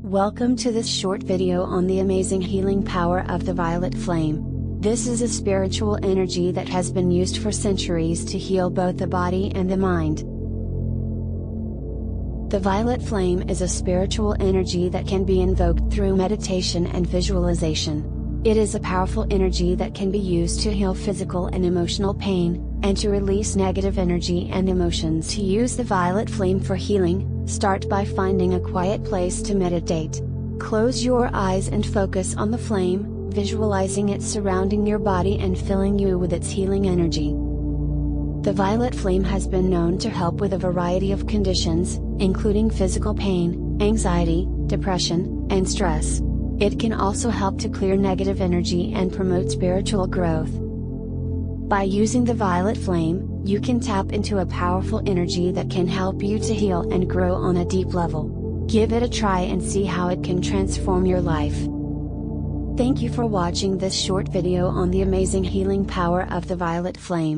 Welcome to this short video on the amazing healing power of the violet flame. This is a spiritual energy that has been used for centuries to heal both the body and the mind. The violet flame is a spiritual energy that can be invoked through meditation and visualization. It is a powerful energy that can be used to heal physical and emotional pain, and to release negative energy and emotions. To use the violet flame for healing, start by finding a quiet place to meditate. Close your eyes and focus on the flame, visualizing it surrounding your body and filling you with its healing energy. The violet flame has been known to help with a variety of conditions, including physical pain, anxiety, depression, and stress. It can also help to clear negative energy and promote spiritual growth. By using the violet flame, you can tap into a powerful energy that can help you to heal and grow on a deep level. Give it a try and see how it can transform your life. Thank you for watching this short video on the amazing healing power of the violet flame.